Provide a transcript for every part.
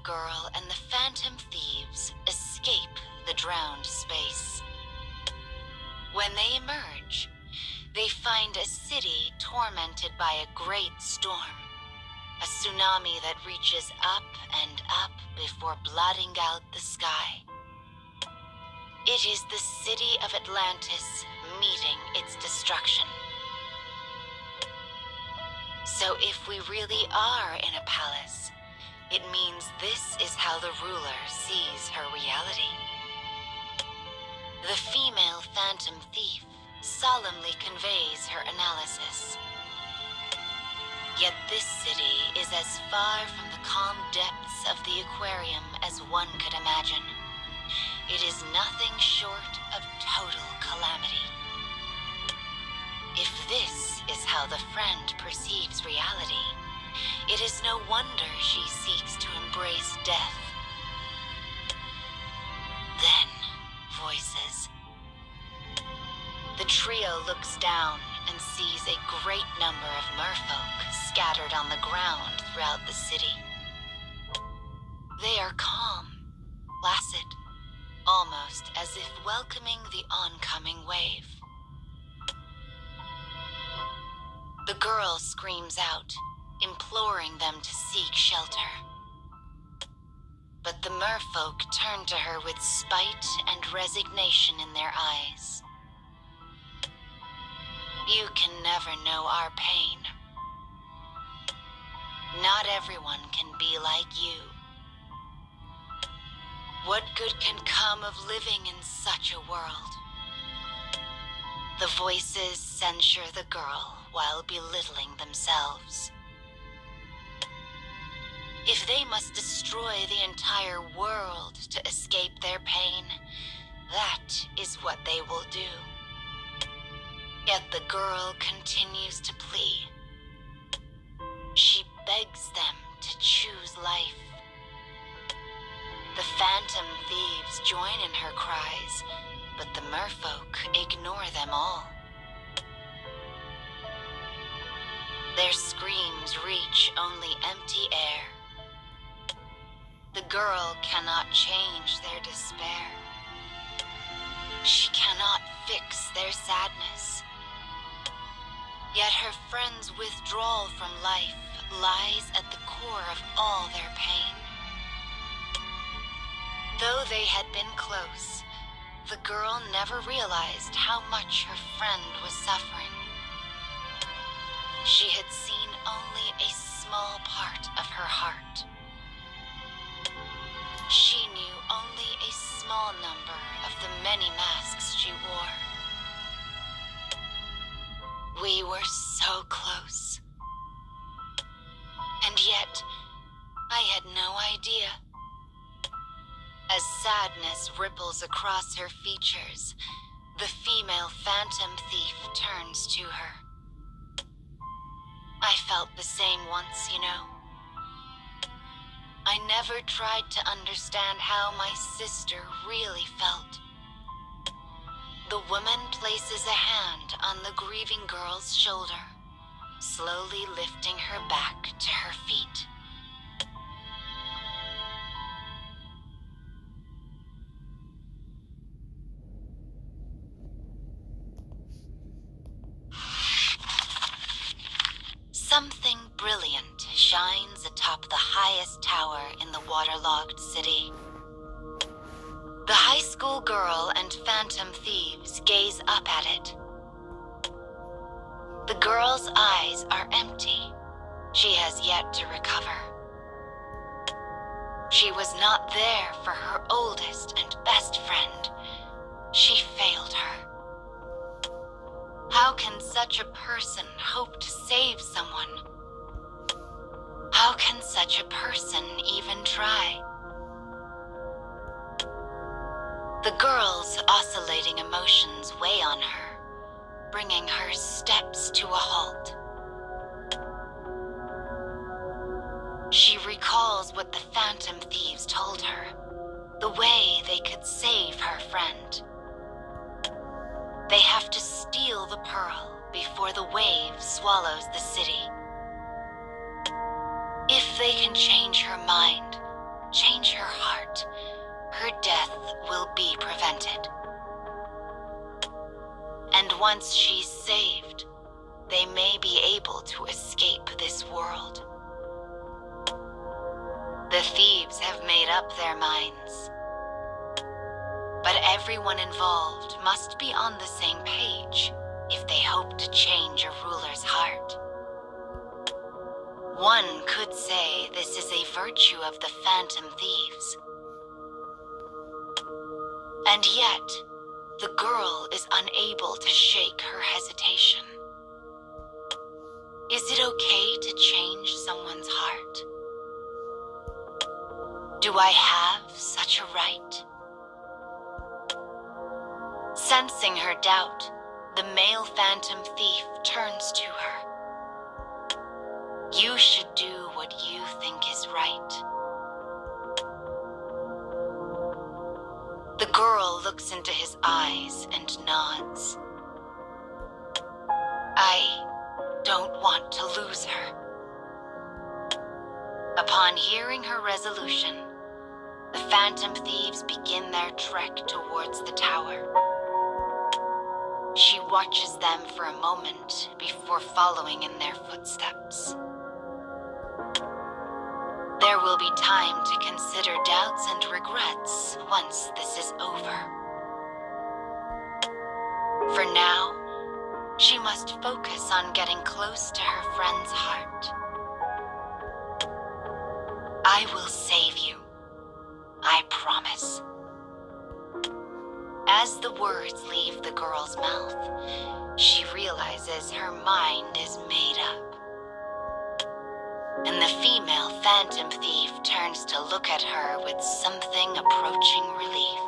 girl and the phantom thieves escape the drowned space. When they emerge, they find a city tormented by a great storm, a tsunami that reaches up and up before blotting out the sky. It is the city of Atlantis meeting its destruction. So if we really are in a palace, it means this is how the ruler sees her reality. The female phantom thief solemnly conveys her analysis. Yet this city is as far from the calm depths of the aquarium as one could imagine. It is nothing short of total calamity. If this is how the friend perceives reality, it is no wonder she seeks to embrace death. Then, voices. The trio looks down and sees a great number of merfolk scattered on the ground throughout the city. They are calm, placid, almost as if welcoming the oncoming wave. The girl screams out, imploring them to seek shelter. But the merfolk turn to her with spite and resignation in their eyes. You can never know our pain. Not everyone can be like you. What good can come of living in such a world? The voices censure the girl while belittling themselves. If they must destroy the entire world to escape their pain, that is what they will do. Yet the girl continues to plea. She begs them to choose life. The phantom thieves join in her cries, but the merfolk ignore them all. Their screams reach only empty air. The girl cannot change their despair. She cannot fix their sadness. Yet her friend's withdrawal from life lies at the core of all their pain. Though they had been close, the girl never realized how much her friend was suffering. She had seen only a small part of her heart. She knew only a small number of the many masks she wore. We were so close. And yet, I had no idea. As sadness ripples across her features, the female phantom thief turns to her. I felt the same once, you know. I never tried to understand how my sister really felt. The woman places a hand on the grieving girl's shoulder, slowly lifting her back to her feet. Something brilliant shines atop the highest tower in the waterlogged city. The high school girl and phantom thieves gaze up at it. The girl's eyes are empty. She has yet to recover. She was not there for her oldest and best friend. She failed her. How can such a person hope to save someone? How can such a person even try? The girl's oscillating emotions weigh on her, bringing her steps to a halt. She recalls what the phantom thieves told her, the way they could save her friend. They have to steal the pearl before the wave swallows the city. If they can change her mind, change her heart, her death will be prevented. And once she's saved, they may be able to escape this world. The thieves have made up their minds. But everyone involved must be on the same page if they hope to change a ruler's heart. One could say this is a virtue of the Phantom Thieves. And yet, the girl is unable to shake her hesitation. Is it okay to change someone's heart? Do I have such a right? Sensing her doubt, the male Phantom Thief turns to her. You should do what you think is right. The girl looks into his eyes and nods. I don't want to lose her. Upon hearing her resolution, the Phantom Thieves begin their trek towards the tower. She watches them for a moment before following in their footsteps. There will be time to consider doubts and regrets once this is over. For now, she must focus on getting close to her friend's heart. I will save you, I promise. As the words leave the girl's mouth, she realizes her mind is made up. And the female Phantom Thief turns to look at her with something approaching relief.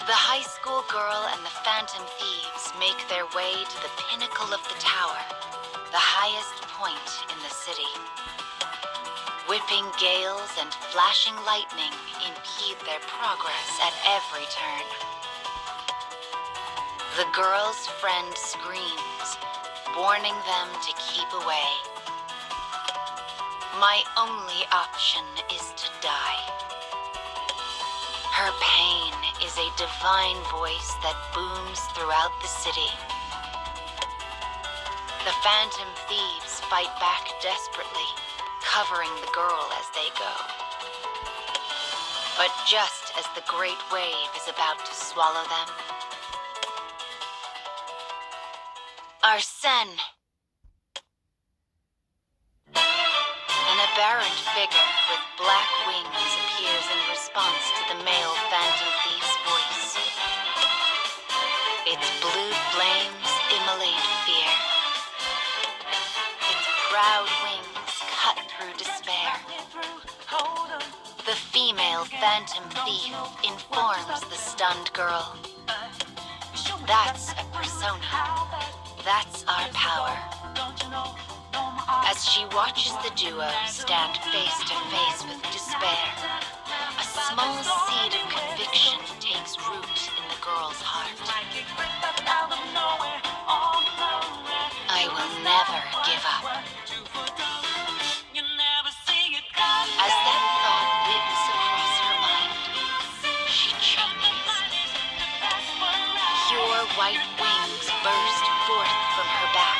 The high school girl and the Phantom Thieves make their way to the pinnacle of the tower, the highest point in the city. Whipping gales and flashing lightning impede their progress at every turn. The girl's friend screams, warning them to keep away. My only option is to die. Her pain is a divine voice that booms throughout the city. The Phantom Thieves fight back desperately, covering the girl as they go. But just as the great wave is about to swallow them, Arsène! An aberrant figure with black wings appears in response to the male Phantom Thief's voice. Its blue flames immolate fear. Its proud wings cut through despair. The female Phantom Thief informs the stunned girl. That's a persona. That's our power. As she watches the duo stand face to face with despair, a small seed of conviction takes root in the girl's heart. I will never give up. As that thought whips across her mind, she changes. Pure white wings burst forth from her back.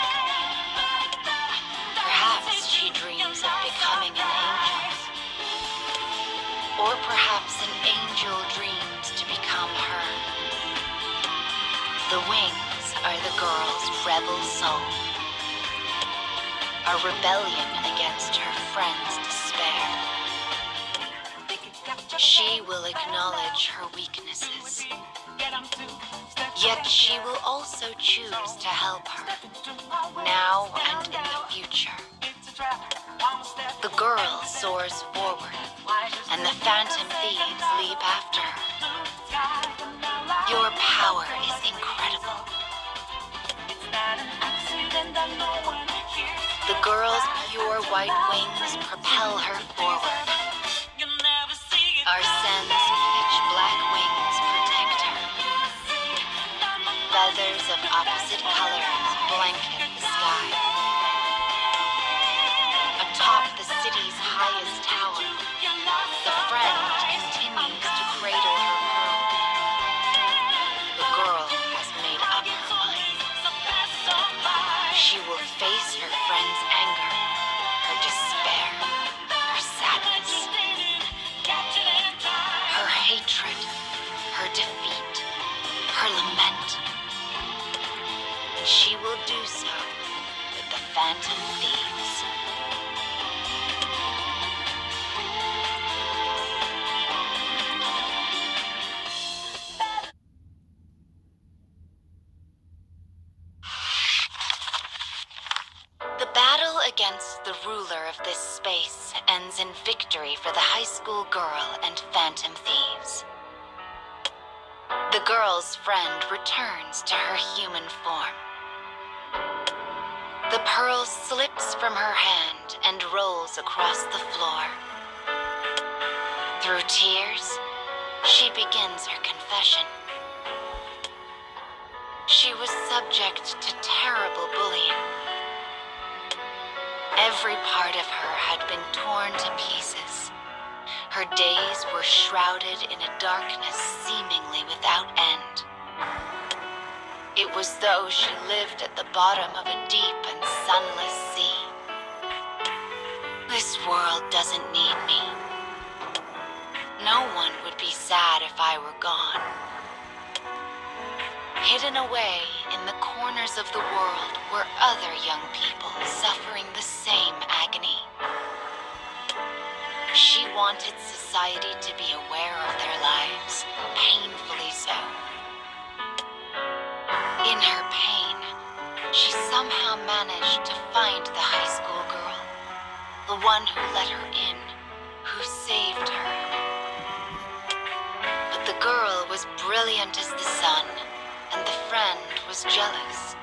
Perhaps she dreams of becoming an angel. Or perhaps an angel dreams to become her. The wings are the girl's rebel soul. A rebellion against her friend's despair. She will acknowledge her weaknesses. Yet she will also choose to help her, now and in the future. The girl soars forward, and the Phantom Thieves leap after her. Your power is incredible. The girl's pure white wings propel her forward. Arsène's pitch black wings vivid colors blanket the sky. Atop the city's highest tower, the friend continues to cradle her pearl. The girl has made up her mind. She will face her friend's anger, her despair, her sadness, her hatred, her defeat, her lament. And she will do so with the Phantom Thieves. The battle against the ruler of this space ends in victory for the high school girl and Phantom Thieves. The girl's friend returns to her human form. The pearl slips from her hand and rolls across the floor. Through tears, she begins her confession. She was subject to terrible bullying. Every part of her had been torn to pieces. Her days were shrouded in a darkness seemingly without end. It was though she lived at the bottom of a deep and sunless sea. This world doesn't need me. No one would be sad if I were gone. Hidden away in the corners of the world were other young people suffering the same agony. She wanted society to be aware of their lives, painfully so. In her pain, she somehow managed to find the high school girl, the one who let her in, who saved her. But the girl was brilliant as the sun, and the friend was jealous.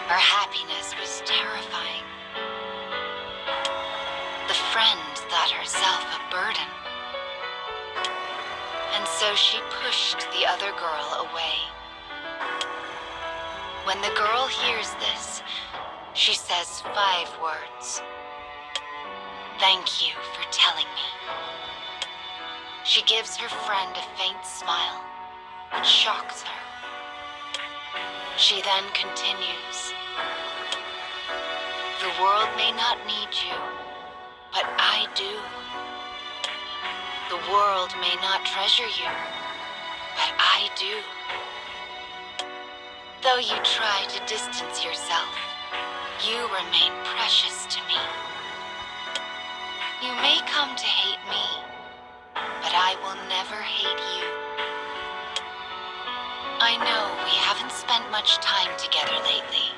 Her happiness was terrifying. The friend thought herself a burden, and so she pushed the other girl away. When the girl hears this, she says 5 words. "Thank you for telling me." She gives her friend a faint smile, which shocks her. She then continues. "The world may not need you, but I do. The world may not treasure you, but I do. Though you try to distance yourself, you remain precious to me. You may come to hate me, but I will never hate you. I know we haven't spent much time together lately,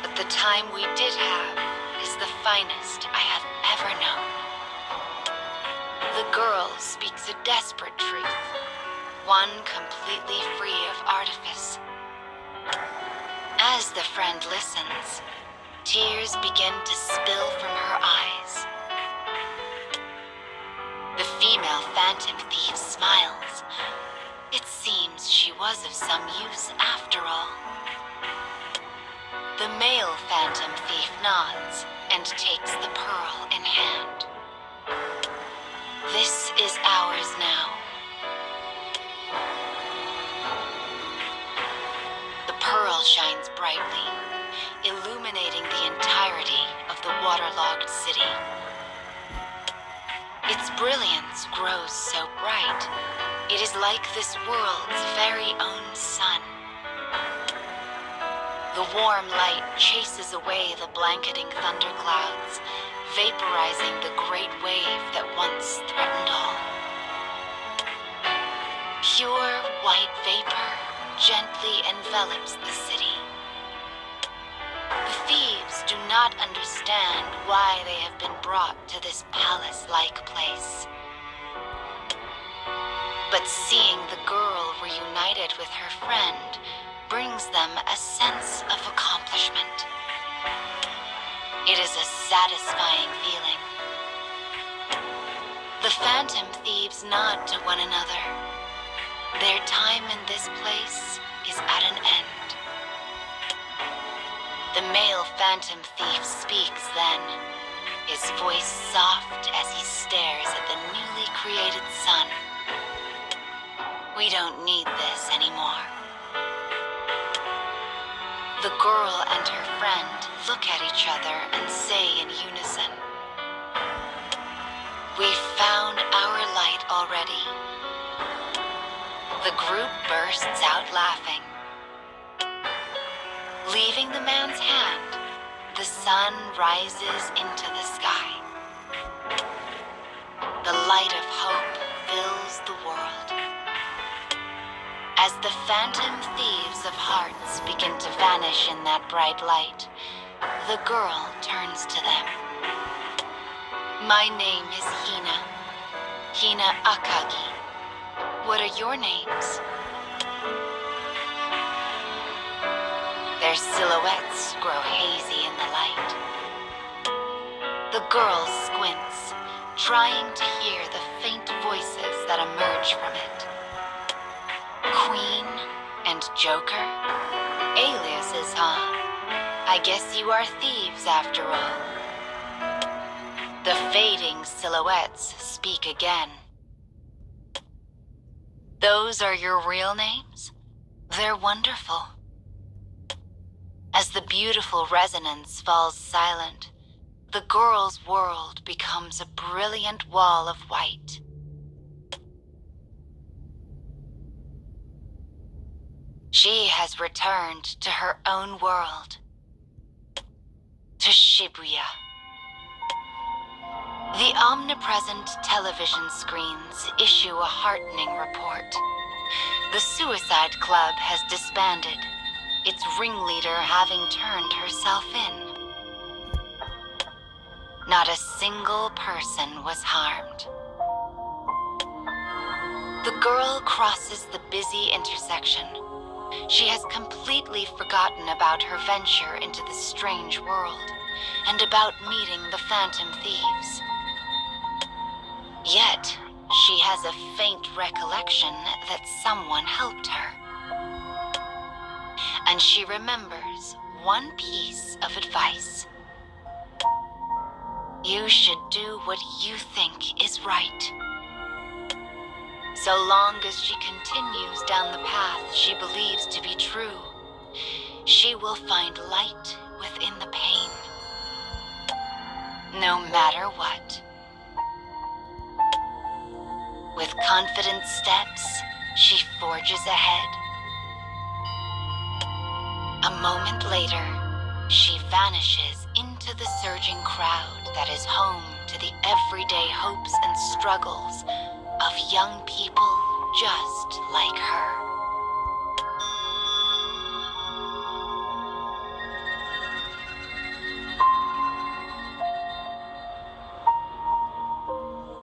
but the time we did have is the finest I have ever known." The girl speaks a desperate truth, one completely free of artifice. As the friend listens, tears begin to spill from her eyes. The female Phantom Thief smiles. It seems she was of some use after all. The male Phantom Thief nods and takes the pearl in hand. "This is ours now." The pearl shines brightly, illuminating the entirety of the waterlogged city. Its brilliance grows so bright, it is like this world's very own sun. The warm light chases away the blanketing thunderclouds, vaporizing the great wave that once threatened all. Pure white vapor gently envelops the city. The thieves do not understand why they have been brought to this palace-like place. But seeing the girl reunited with her friend brings them a sense of accomplishment. It is a satisfying feeling. The Phantom Thieves nod to one another. Their time in this place is at an end. The male phantom thief speaks then, his voice soft as he stares at the newly created sun. We don't need this anymore. The girl and her friend look at each other and say in unison, "We've found our light already." The group bursts out laughing. Leaving the man's hand, the sun rises into the sky. The light of hope fills the world. As the phantom thieves of hearts begin to vanish in that bright light, the girl turns to them. "My name is Hina Akagi. What are your names?" Their silhouettes grow hazy in the light. The girl squints, trying to hear the faint voices that emerge from it. "Queen and Joker? Aliases, huh? I guess you are thieves after all." The fading silhouettes speak again. "Those are your real names? They're wonderful." As the beautiful resonance falls silent, the girl's world becomes a brilliant wall of white. She has returned to her own world, to Shibuya. The omnipresent television screens issue a heartening report. The Suicide Club has disbanded, its ringleader having turned herself in. Not a single person was harmed. The girl crosses the busy intersection. She has completely forgotten about her venture into the strange world and about meeting the phantom thieves. Yet, she has a faint recollection that someone helped her. And she remembers one piece of advice. You should do what you think is right. So long as she continues down the path she believes to be true, she will find light within the pain. No matter what. With confident steps, she forges ahead. A moment later, she vanishes into the surging crowd that is home to the everyday hopes and struggles of young people just like her.